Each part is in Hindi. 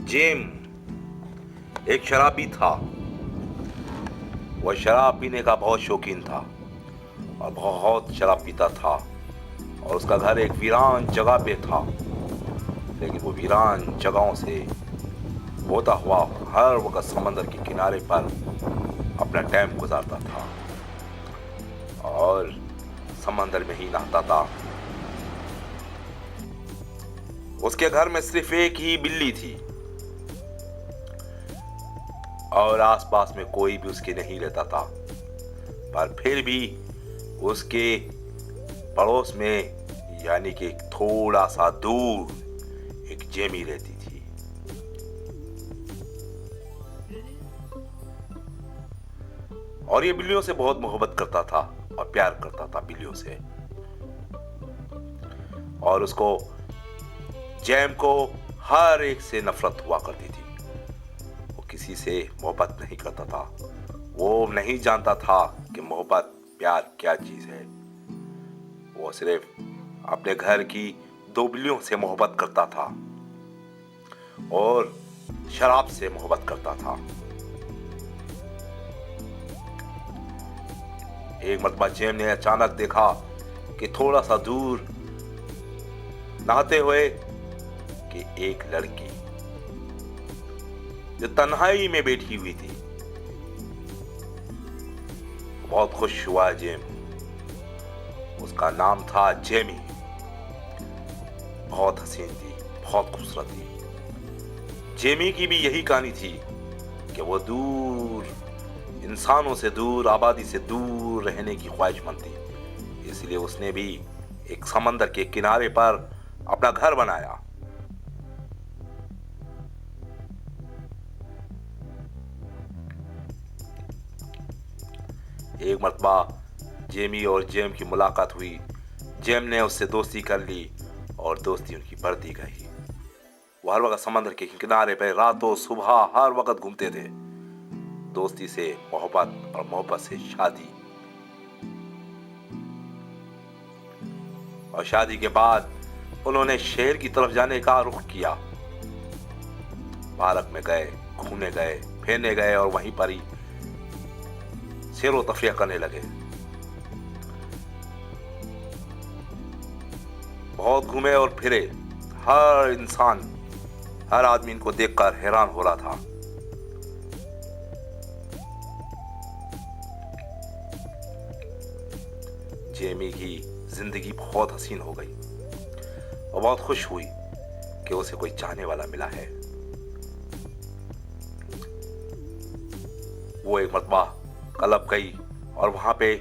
जेम एक शराबी था। वह शराब पीने का बहुत शौकीन था और बहुत शराब पीता था और उसका घर एक वीरान जगह पे था। लेकिन वो वीरान जगहों से होता हुआ हर वक्त समंदर के किनारे पर अपना टाइम गुजारता था और समंदर में ही नहाता था। उसके घर में सिर्फ एक ही बिल्ली थी और आसपास में कोई भी उसके नहीं रहता था, पर फिर भी उसके पड़ोस में यानी कि थोड़ा सा दूर एक जेमी रहती थी। और ये बिल्लियों से बहुत मोहब्बत करता था और प्यार करता था बिल्लियों से। और उसको जैम को हर एक से नफरत हुआ करती थी। वो किसी से मोहब्बत नहीं करता था। वो नहीं जानता था कि मोहब्बत प्यार क्या चीज है। वो सिर्फ अपने घर की दो बिल्लियों से मोहब्बत करता था और शराब से मोहब्बत करता था। एक मर्तबा जेम ने अचानक देखा कि थोड़ा सा दूर नहाते हुए कि एक लड़की जो तन्हाई में बैठी हुई थी। बहुत खुश हुआ जेम। उसका नाम था जेमी। बहुत हसीन थी, बहुत खूबसूरत थी। जेमी की भी यही कहानी थी कि वो दूर, इंसानों से दूर, आबादी से दूर रहने की ख्वाहिशमंद थी। इसलिए उसने भी एक समंदर के किनारे पर अपना घर बनाया। एक मर्तबा जेमी और जेम की मुलाकात हुई। जेम ने उससे दोस्ती कर ली और दोस्ती उनकी बढ़ती गई। वो हर वक्त समंदर के किनारे पे रातों सुबह हर वक्त घूमते थे। दोस्ती से मोहब्बत और मोहब्बत से शादी। और शादी के बाद उन्होंने शहर की तरफ जाने का रुख किया। पार्क में गए, घूमने गए, फिरने गए और वहीं पर ही सैरो तफरीह करने लगे। बहुत घूमे और फिरे। हर इंसान, हर आदमी इनको देखकर हैरान हो रहा था। जेमी की जिंदगी बहुत हसीन हो गई और बहुत खुश हुई कि उसे कोई चाहने वाला मिला है। वो एक मर्तबा क्लब गई और वहां पे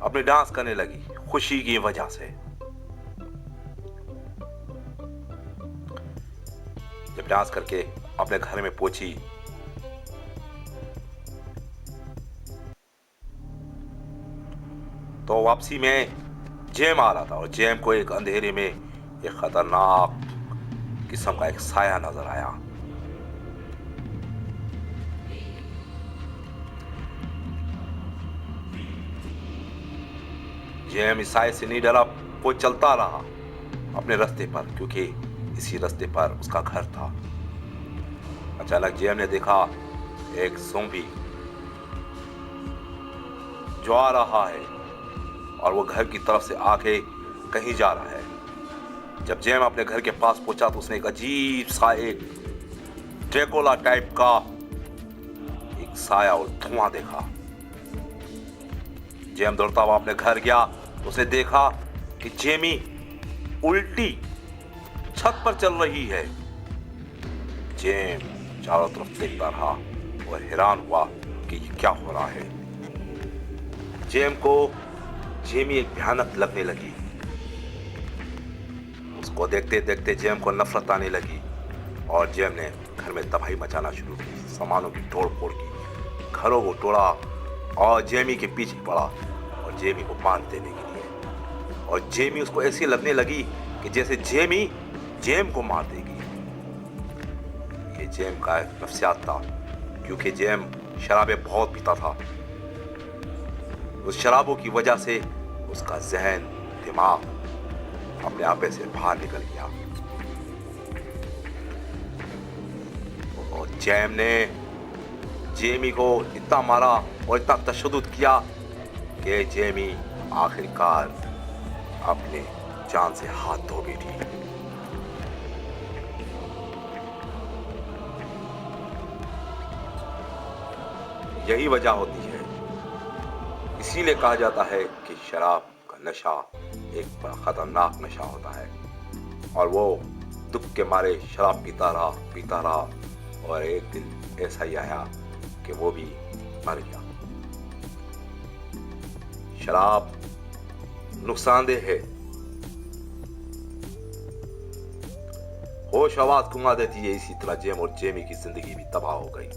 अपने डांस करने लगी खुशी की वजह से। जब डांस करके अपने घर में पहुंची तो वापसी में जेम आ रहा था और जेम को एक अंधेरे में एक खतरनाक किस्म का एक साया नजर आया। जेम इस साए से नहीं डरा। वो चलता रहा अपने रास्ते पर, क्योंकि इसी रास्ते पर उसका घर था। अचानक जेम ने देखा एक ज़ॉम्बी जो आ रहा है और वो घर की तरफ से आके कहीं जा रहा है। जब जेम अपने घर के पास पहुंचा तो उसने एक अजीब सा एक ड्रैकुला टाइप का एक साया और धुआं देखा। जेम दौड़ता हुआ अपने घर गया तो उसने देखा कि जेमी उल्टी छत पर चल रही है। जेम चारों तरफ देखता रहा और हैरान हुआ कि ये क्या हो रहा है। जेम को जेमी एक भयानक लगने लगी। उसको देखते देखते जेम को नफरत आने लगी और जेम ने घर में तबाही मचाना शुरू की। सामानों की तोड़ फोड़ की, घरों को तोड़ा और जेमी के पीछे पड़ा और जेमी को मार देने के लिए। और जेमी उसको ऐसी लगने लगी कि जैसे जेमी जेम को मार देगी। ये जेम का एक नफ्सियात था, क्योंकि जेम शराबें बहुत पीता था। उस शराबों की वजह से उसका जहन, दिमाग अपने आपे से बाहर निकल गया। जैम ने जेमी को इतना मारा और इतना तशद्दुद किया कि जेमी आखिरकार अपने जान से हाथ धो बैठी। यही वजह होती है, इसीलिए कहा जाता है कि शराब का नशा एक बड़ा खतरनाक नशा होता है। और वो दुख के मारे शराब पीता रहा और एक दिन ऐसा ही आया कि वो भी मर गया। शराब नुकसानदेह है, होश आवाज घुमा देती है। इसी तरह जेम और जेमी की जिंदगी भी तबाह हो गई।